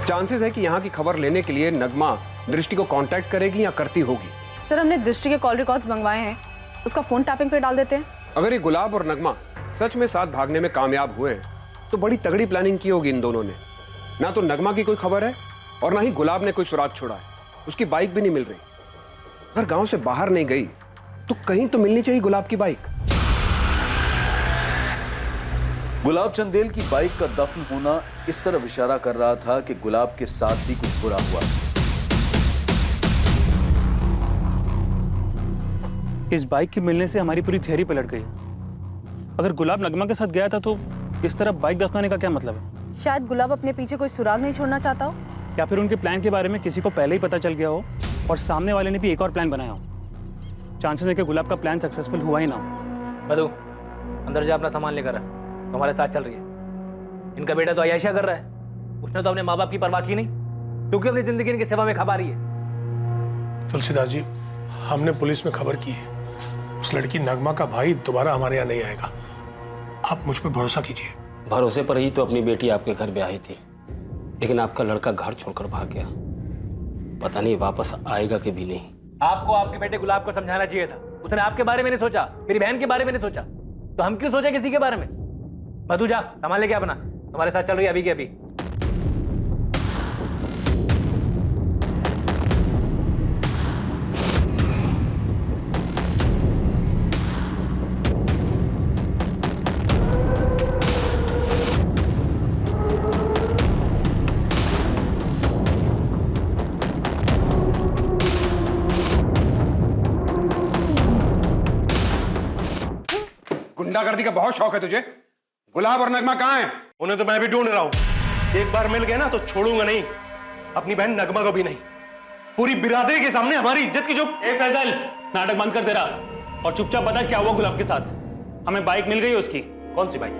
चांसेस है कि यहाँ की खबर लेने के लिए नगमा दृष्टि को कांटेक्ट करेगी या करती होगी। सर हमने दृष्टि के कॉल रिकॉर्ड्स मंगवाए हैं, उसका फोन टैपिंग पे डाल देते हैं। अगर ये गुलाब और नगमा सच में साथ भागने में कामयाब हुए तो बड़ी तगड़ी प्लानिंग की होगी इन दोनों ने। ना तो नगमा की कोई खबर है और ना ही गुलाब ने कोई सुराग छोड़ा है। उसकी बाइक भी नहीं मिल रही। अगर गांव से बाहर नहीं गई तो कहीं तो मिलनी चाहिए गुलाब की बाइक। गुलाब चंदेल की बाइक का दफन होना इस तरफ इशारा कर रहा था कि गुलाब के साथ भी कुछ बुरा हुआ। इस बाइक के मिलने से हमारी पूरी थियरी पलट गई। अगर गुलाब नगमा के साथ गया था तो इस तरफ बाइक दफनाने का क्या मतलब है? शायद गुलाब अपने पीछे कोई सुराग नहीं छोड़ना चाहता हो, या फिर उनके प्लान के बारे में किसी को पहले ही पता चल गया हो और सामने वाले ने भी एक और प्लान बनाया हो। चांसेस है कि गुलाब का प्लान सक्सेसफुल हुआ ही ना हो। मधु अंदर जा, अपना सामान लेकर आ, तुम्हारे साथ चल रही है। इनका बेटा तो अयाशा कर रहा है, उसने तो अपने माँ बाप की परवाह की नहीं, क्योंकि अपनी जिंदगी इनकी सेवा में खपा रही है। तुलसीदास जी, हमने पुलिस में खबर की है, उस लड़की नगमा का भाई दोबारा हमारे यहाँ नहीं आएगा। आप मुझ पर भरोसा कीजिए। भरोसे पर ही तो अपनी बेटी आपके घर पे आई थी, लेकिन आपका लड़का घर छोड़कर भाग गया। पता नहीं वापस आएगा कि भी नहीं। आपको आपके बेटे गुलाब को समझाना चाहिए था। उसने आपके बारे में नहीं सोचा, मेरी बहन के बारे में नहीं सोचा, तो हम क्यों सोचे किसी के बारे में। मधु जा, सामान लेके अपना, तुम्हारे साथ चल रही है अभी के अभी। गुंडागर्दी का बहुत शौक है तुझे। गुलाब और नगमा कहाँ हैं? उन्हें तो मैं भी ढूंढ रहा हूं। एक बार मिल गए ना तो छोड़ूंगा नहीं, अपनी बहन नगमा को भी नहीं। पूरी बिरादरी के सामने हमारी इज्जत की जो। ए फैजल, नाटक बंद कर दे रहा और चुपचाप बता क्या हुआ गुलाब के साथ। हमें बाइक मिल गई है उसकी। कौन सी बाइक?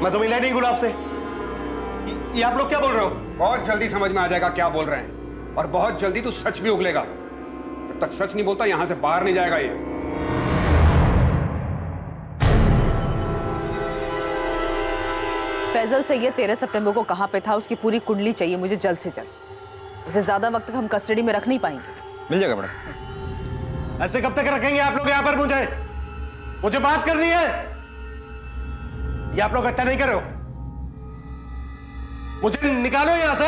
मैं तो मिला नहीं गुलाब से। ये आप लोग क्या बोल रहे हो? बहुत जल्दी समझ में आ जाएगा क्या बोल रहे हैं, और बहुत जल्दी तू सच भी उगलेगा। जब तक सच नहीं बोलता यहां से बाहर नहीं जाएगा ये। फैजल से ये 13 सितंबर को कहाँ पे था उसकी पूरी कुंडली चाहिए मुझे जल्द से जल्द। उसे ज्यादा वक्त तक हम कस्टडी में रख नहीं पाएंगे। मिल जाएगा मैडम। ऐसे कब तक रखेंगे आप लोग यहाँ पर? मुझे बात करनी है। ये आप लोग अच्छा नहीं कर रहे हो, मुझे निकालो यहां से।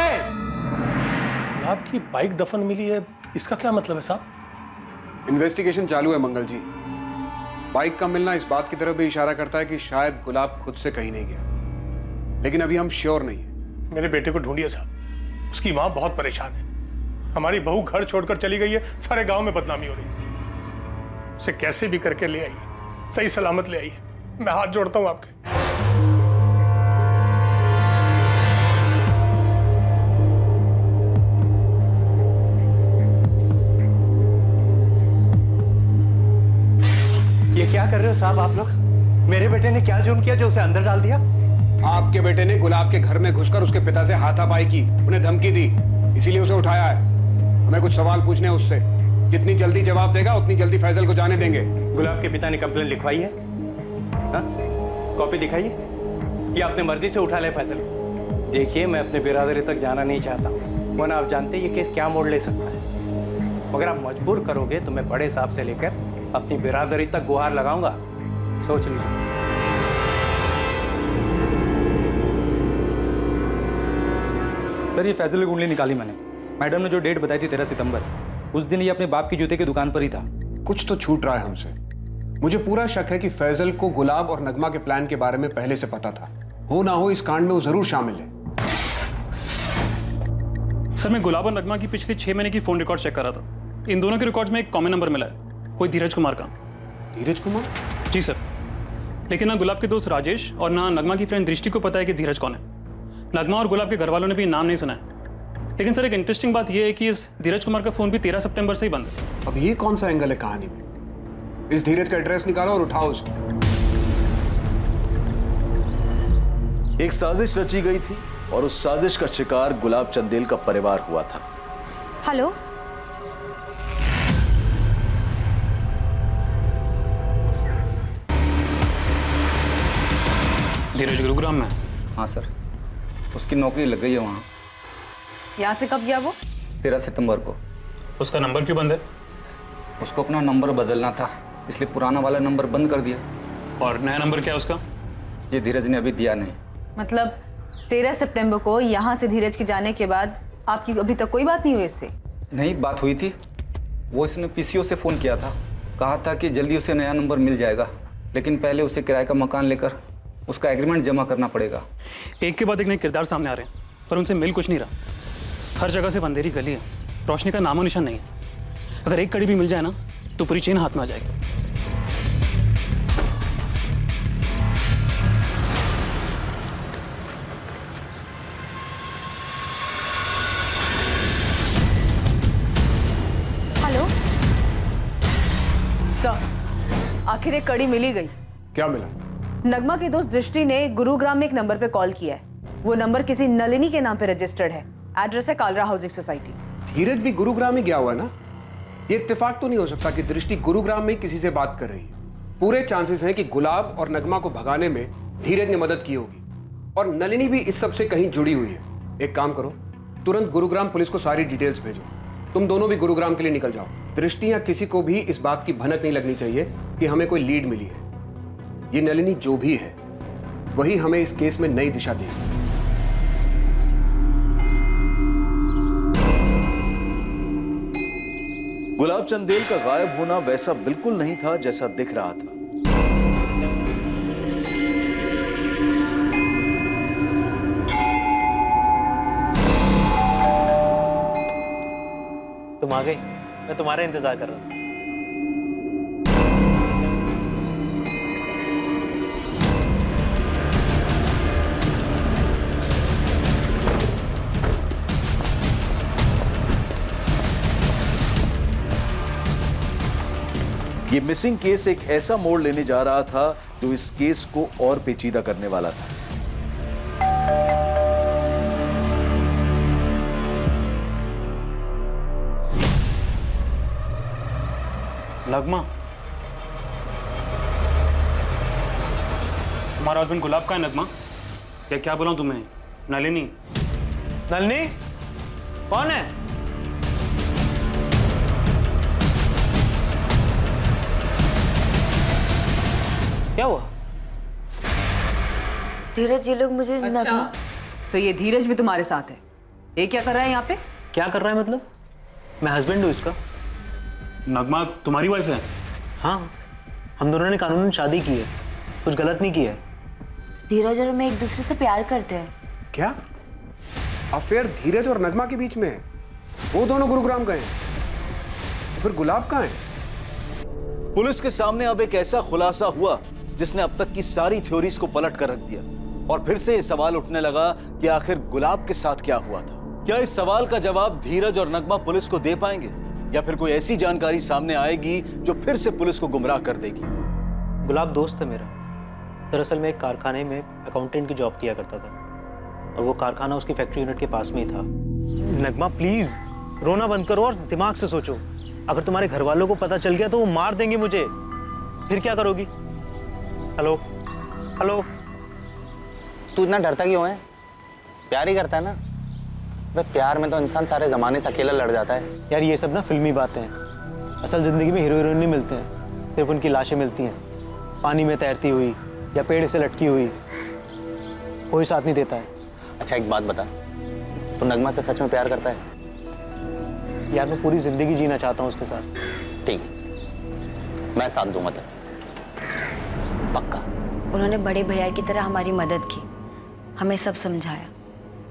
आपकी बाइक दफन मिली है, इसका क्या मतलब है साहब? इन्वेस्टिगेशन चालू है मंगल जी। बाइक का मिलना इस बात की तरफ भी इशारा करता है कि शायद गुलाब खुद से कहीं नहीं गया, लेकिन अभी हम श्योर नहीं है। मेरे बेटे को ढूंढिए साहब, उसकी मां बहुत परेशान है। हमारी बहू घर छोड़कर चली गई है, सारे गांव में बदनामी हो रही है। उसे कैसे भी करके ले आइए, सही सलामत ले आइए। मैं हाथ जोड़ता हूं आपके। ये क्या कर रहे हो साहब आप लोग? मेरे बेटे ने क्या जुर्म किया जो उसे अंदर डाल दिया? आपके बेटे ने गुलाब के घर में घुसकर उसके पिता से हाथापाई की, उन्हें धमकी दी, इसीलिए उसे उठाया है। हमें कुछ सवाल पूछने हैं उससे। जितनी जल्दी जवाब देगा उतनी जल्दी फैजल को जाने देंगे। गुलाब के पिता ने कंप्लेन लिखवाई है? कॉपी दिखाइए। ये अपने मर्जी से उठा ले फैजल। देखिए, मैं अपने बिरादरी तक जाना नहीं चाहता, वरना आप जानते हैं ये केस क्या मोड़ ले सकता है। मगर आप मजबूर करोगे तो मैं बड़े साहब से लेकर अपनी बिरादरी तक गुहार लगाऊंगा। सोच लीजिए। सर, ये फैजल की कुंडली निकाली मैंने। मैडम ने जो डेट बताई थी 13 सितंबर, उस दिन ये अपने बाप की जूते की दुकान पर ही था। कुछ तो छूट रहा है हमसे। मुझे पूरा शक है कि फैजल को गुलाब और नगमा के प्लान के बारे में पहले से पता था। हो ना हो इस कांड में वो जरूर शामिल है। सर, मैं गुलाब और नगमा की पिछले 6 महीने की फोन रिकॉर्ड चेक कर रहा था। इन दोनों के रिकॉर्ड्स में एक कॉमन नंबर मिला है, कोई धीरज कुमार का। धीरज कुमार? जी सर। लेकिन ना गुलाब के दोस्त राजेश और ना नगमा की फ्रेंड दृष्टि को पता है कि धीरज कौन है। नगमा और गुलाब के घर वालों ने भी नाम नहीं सुना है। लेकिन सर एक इंटरेस्टिंग बात यह है कि इस धीरज कुमार का फोन भी 13 सितंबर से ही बंद है। अब ये कौन सा एंगल है कहानी में? इस धीरज का एड्रेस निकालो और उठाओ उसको। एक साजिश रची गई थी और उस साजिश का शिकार गुलाब चंदेल का परिवार हुआ था। हेलो, धीरज गुरुग्राम में? हाँ सर, उसकी नौकरी लग गई है वहाँ। यहाँ से कब गया वो? 13 सितंबर को। उसका नंबर क्यों बंद है? उसको अपना नंबर बदलना था, इसलिए पुराना वाला नंबर बंद कर दिया। और नया नंबर क्या है उसका? ये धीरज ने अभी दिया नहीं। मतलब 13 सितंबर को यहाँ से धीरज के जाने के बाद आपकी अभी तक कोई बात नहीं हुई इससे? नहीं, बात हुई थी। वो इसने पीसीओ से फ़ोन किया था, कहा था कि जल्दी उसे नया नंबर मिल जाएगा, लेकिन पहले उसे किराए का मकान लेकर उसका एग्रीमेंट जमा करना पड़ेगा। एक के बाद एक नए किरदार सामने आ रहे हैं, पर उनसे मिल कुछ नहीं रहा। हर जगह से अंधेरी गली है, रोशनी का नामो निशान नहीं है। अगर एक कड़ी भी मिल जाए ना तो पूरी चेन हाथ में आ जाएगी। हेलो सर, आखिर एक कड़ी मिली गई। क्या मिला? नगमा के दोस्त दृष्टि ने गुरुग्राम में एक नंबर पे कॉल किया है। वो नंबर किसी नलिनी के नाम पे रजिस्टर्ड है। एड्रेस है कालरा हाउसिंग सोसाइटी। धीरज भी गुरुग्राम ही गया हुआ है ना? ये इत्तेफाक तो नहीं हो सकता कि दृष्टि गुरुग्राम में किसी से बात कर रही है। पूरे चांसेस हैं कि गुलाब और नगमा को भगाने में धीरज ने मदद की होगी, और नलिनी भी इस सब से कहीं जुड़ी हुई है। एक काम करो, तुरंत गुरुग्राम पुलिस को सारी डिटेल्स भेजो। तुम दोनों भी गुरुग्राम के लिए निकल जाओ। दृष्टि या किसी को भी इस बात की भनक नहीं लगनी चाहिए कि हमें कोई लीड मिली है। ये नलिनी जो भी है वही हमें इस केस में नई दिशा देगी। गुलाब चंदेल का गायब होना वैसा बिल्कुल नहीं था जैसा दिख रहा था। तुम आ गई, मैं तुम्हारा इंतजार कर रहा था। ये मिसिंग केस एक ऐसा मोड़ लेने जा रहा था जो इस केस को और पेचीदा करने वाला था। नगमा, तुम्हारा हस्बैंड गुलाब का है नगमा? या क्या बुलाऊं तुम्हें? नलिनी? नलिनी कौन है? क्या हुआ? धीरज, ये लोग मुझे अच्छा, तो ये धीरज भी तुम्हारे साथ है? ये क्या कर रहा है यहाँ पे? क्या कर रहा है मतलब? मैं हस्बैंड हूँ इसका। नगमा तुम्हारी वाइफ है? हाँ, हम दोनों ने कानूनन शादी की है, कुछ गलत नहीं किया है। धीरज और मैं एक दूसरे से प्यार करते हैं। क्या अफेयर धीरज और नगमा के बीच में है? वो दोनों गुरुग्राम गए हैं, तो फिर गुलाब कहाँ है? पुलिस के सामने अब एक ऐसा खुलासा हुआ जिसने अब तक की सारी थ्योरीज को पलट कर रख दिया, और फिर से ये सवाल उठने लगा कि आखिर गुलाब के साथ क्या हुआ था। क्या इस सवाल का जवाब धीरज और नगमा पुलिस को दे पाएंगे, या फिर कोई ऐसी जानकारी सामने आएगी जो फिर से पुलिस को गुमराह कर देगी? गुलाब दोस्त है मेरा। दरअसल मैं एक कारखाने में अकाउंटेंट की जॉब किया करता था, और वो कारखाना उसकी फैक्ट्री यूनिट के पास में ही था। नगमा प्लीज रोना बंद करो और दिमाग से सोचो। अगर तुम्हारे घर वालों को पता चल गया तो वो मार देंगे मुझे, फिर क्या करोगी? हेलो हेलो, तू इतना डरता क्यों है? प्यार ही करता है ना? भाई प्यार में तो इंसान सारे जमाने से अकेला लड़ जाता है। यार ये सब ना फिल्मी बातें हैं। असल जिंदगी में हीरो हीरोइन नहीं मिलते हैं, सिर्फ उनकी लाशें मिलती हैं, पानी में तैरती हुई या पेड़ से लटकी हुई। कोई साथ नहीं देता है। अच्छा एक बात बता, तू नगमा से सच में प्यार करता है? यार मैं पूरी जिंदगी जीना चाहता हूँ उसके साथ। ठीक है, मैं साथ दूंगा तेरा, पक्का। उन्होंने बड़े भैया की तरह हमारी मदद की, हमें सब समझाया,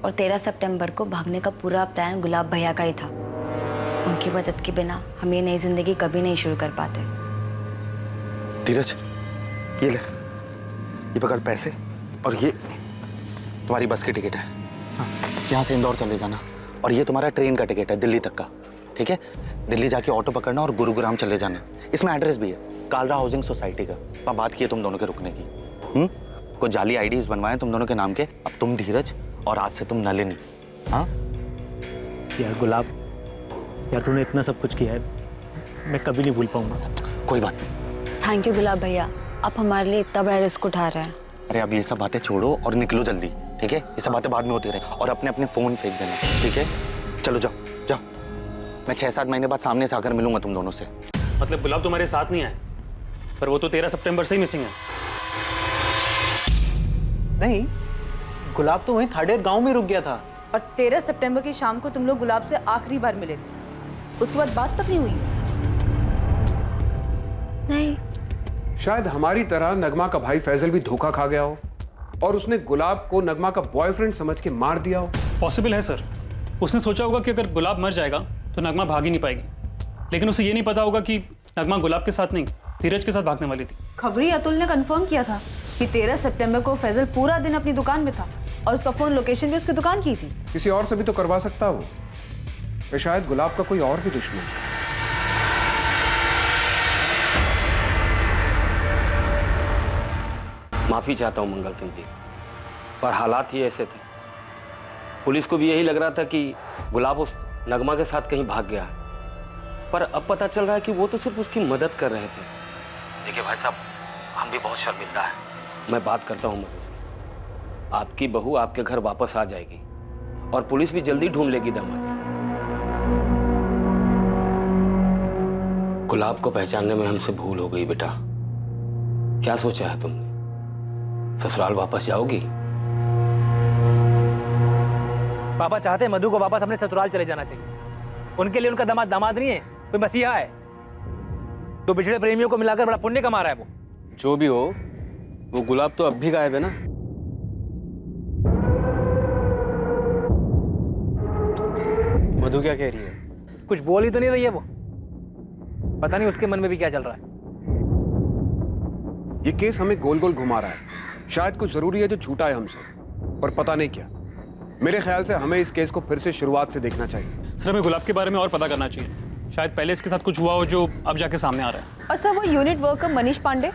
और 13 सितंबर को भागने का पूरा प्लान गुलाब भैया का ही था। उनकी मदद के बिना हम ये नई जिंदगी कभी नहीं शुरू कर पाते। धीरज, ये ले, ये पकड़ पैसे और ये तुम्हारी बस की टिकट है। हाँ, यहाँ से इंदौर चले जाना। और ये तुम्हारा ट्रेन का टिकट है दिल्ली तक का, ठीक है? दिल्ली जाके ऑटो पकड़ना और गुरुग्राम चले जाना। इसमें एड्रेस भी है, कालरा हाउसिंग सोसाइटी का। वहाँ बात की है तुम दोनों के रुकने की। कोई जाली आईडीज बनवाए तुम दोनों के नाम के। अब तुम धीरज और आज से तुम नलिनी। हाँ यार गुलाब, यार तूने इतना सब कुछ किया है, मैं कभी नहीं भूल पाऊंगा। कोई बात नहीं। थैंक यू गुलाब भैया, आप हमारे लिए इतना बड़ा रिस्क उठा रहे हैं। अरे अब ये सब बातें छोड़ो और निकलो जल्दी, ठीक है? ये सब बातें बाद में होती रहे। और अपने अपने फोन फेंक देना, ठीक है? चलो जाओ जाओ। मैं 6-7 महीने बाद सामने से आकर मिलूंगा तुम दोनों से। मतलब गुलाब तुम्हारे साथ नहीं आए, पर वो तो 13 सितंबर से ही मिसिंग है। नहीं, गुलाब तो वहीं थाडेर गांव में रुक गया था। और 13 सितंबर की शाम को तुम लोग गुलाब से आखिरी बार मिले थे, उसके बाद बात तक नहीं हुई? नहीं। शायद हमारी तरह नगमा का भाई फैजल भी धोखा खा गया हो और उसने गुलाब को नगमा का बॉयफ्रेंड समझ के मार दिया हो। पॉसिबल है सर। उसने सोचा होगा कि अगर गुलाब मर जाएगा तो नगमा भाग ही नहीं पाएगी, लेकिन उसे ये नहीं पता होगा कि नगमा गुलाब के साथ नहीं, धीरज के साथ भागने वाली थी। खबरी अतुल ने कंफर्म किया था कि 13 सितंबर को फैजल पूरा दिन अपनी दुकान में था और उसका फोन लोकेशन भी उसकी दुकान की थी। किसी और से भी तो करवा सकता वो, या शायद गुलाब का कोई और भी दुश्मन। माफी चाहता हूं मंगल सिंह जी, पर हालात ही ऐसे थे। पुलिस को भी यही लग रहा था कि गुलाब उस नगमा के साथ कहीं भाग गया है, पर अब पता चल रहा है कि वो तो सिर्फ उसकी मदद कर रहे थे। देखिए भाई साहब, हम भी बहुत शर्मिंदा है। मैं बात करता हूँ मधु से, आपकी बहू आपके घर वापस आ जाएगी और पुलिस भी जल्दी ढूंढ लेगी दामाद जी। गुलाब को पहचानने में हमसे भूल हो गई बेटा। क्या सोचा है तुमने? ससुराल वापस जाओगी? पापा चाहते हैं मधु को वापस अपने ससुराल चले जाना चाहिए। उनके लिए उनका दामाद दामाद नहीं है, कोई मसीहा है। तो बिछड़े प्रेमियों को मिलाकर बड़ा पुण्य कमा रहा है वो। जो भी हो, वो गुलाब तो अब भी गायब है ना। मधु क्या कह रही है? कुछ बोल ही तो नहीं रही है वो। पता नहीं उसके मन में भी क्या चल रहा है। ये केस हमें गोल गोल घुमा रहा है। शायद कुछ जरूरी है जो छूटा है हमसे, पर पता नहीं क्या। मेरे ख्याल से हमें इस केस को फिर से शुरुआत से देखना चाहिए। सर हमें गुलाब के बारे में और पता करना चाहिए। शायद पहले इसके साथ कुछ हुआ हो जो अब जाके सामने आ रहा है। और सर वो यूनिट वर्कर मनीष पांडे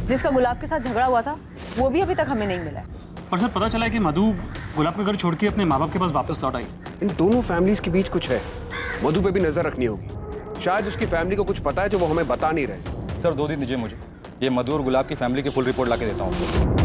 जिसका गुलाब के साथ झगड़ा हुआ था, वो भी अभी तक हमें नहीं मिला है। पर सर पता चला है कि मधु गुलाब का घर छोड़ के अपने माँ बाप के पास वापस लौट आई। इन दोनों फैमिलीज के बीच कुछ है। मधु पे भी नजर रखनी होगी। शायद उसकी फैमिली को कुछ पता है जो वो हमें बता नहीं रहे। सर 2 दिन दीजिए मुझे, ये मधु और गुलाब की फैमिली की फुल रिपोर्ट लाके देता हूँ।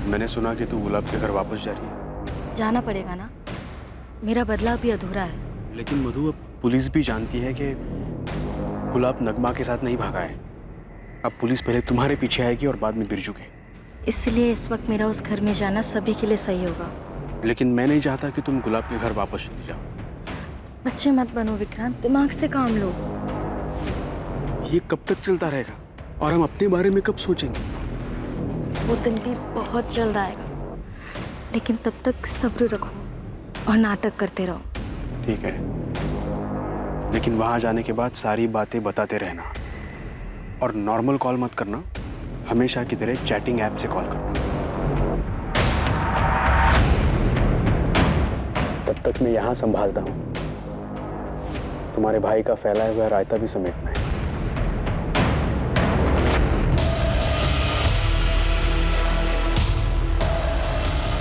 मैंने सुना कि तू गुलाब के घर वापस जा रही है। जाना पड़ेगा ना, मेरा बदला भी अधूरा है। लेकिन मधु, अब पुलिस भी जानती है कि गुलाब नगमा के साथ नहीं भागा है। अब पुलिस पहले तुम्हारे पीछे आएगी और बाद में बिरजू के। इसलिए इस वक्त मेरा उस घर में जाना सभी के लिए सही होगा। लेकिन मैं नहीं चाहता कि तुम गुलाब के घर वापस चली जाओ। बच्चे मत बनो विक्रांत, दिमाग से काम लो। ये कब तक चलता रहेगा और हम अपने बारे में कब सोचेंगे? वो दिन भी बहुत जल्द आएगा, लेकिन तब तक सब्र रखो और नाटक करते रहो। ठीक है, लेकिन वहां जाने के बाद सारी बातें बताते रहना, और नॉर्मल कॉल मत करना, हमेशा की तरह चैटिंग ऐप से कॉल करना। तब तक मैं यहां संभालता हूं, तुम्हारे भाई का फैलाया हुआ रायता भी समेटना है।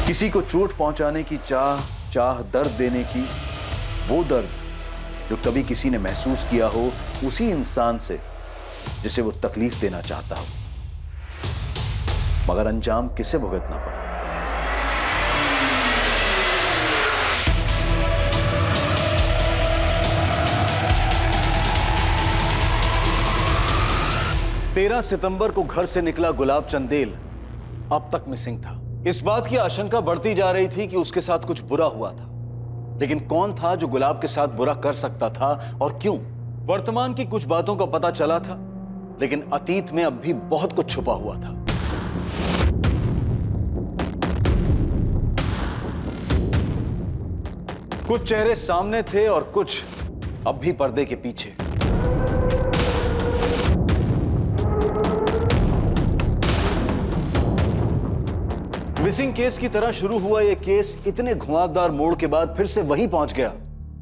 किसी को चोट पहुंचाने की चाह दर्द देने की, वो दर्द जो कभी किसी ने महसूस किया हो उसी इंसान से जिसे वो तकलीफ देना चाहता हो, मगर अंजाम किसे भुगतना पड़ा। तेरह सितंबर को घर से निकला गुलाब चंदेल अब तक मिसिंग था। इस बात की आशंका बढ़ती जा रही थी कि उसके साथ कुछ बुरा हुआ था, लेकिन कौन था जो गुलाब के साथ बुरा कर सकता था और क्यों? वर्तमान की कुछ बातों का पता चला था, लेकिन अतीत में अब भी बहुत कुछ छुपा हुआ था। कुछ चेहरे सामने थे और कुछ अब भी पर्दे के पीछे। मिसिंग केस की तरह शुरू हुआ यह केस इतने घुमावदार मोड़ के बाद फिर से वहीं पहुंच गया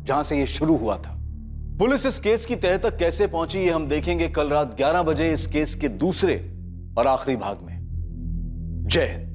जहां से यह शुरू हुआ था। पुलिस इस केस की तह तक कैसे पहुंची ये हम देखेंगे कल रात 11 बजे इस केस के दूसरे और आखिरी भाग में। जय हिंद।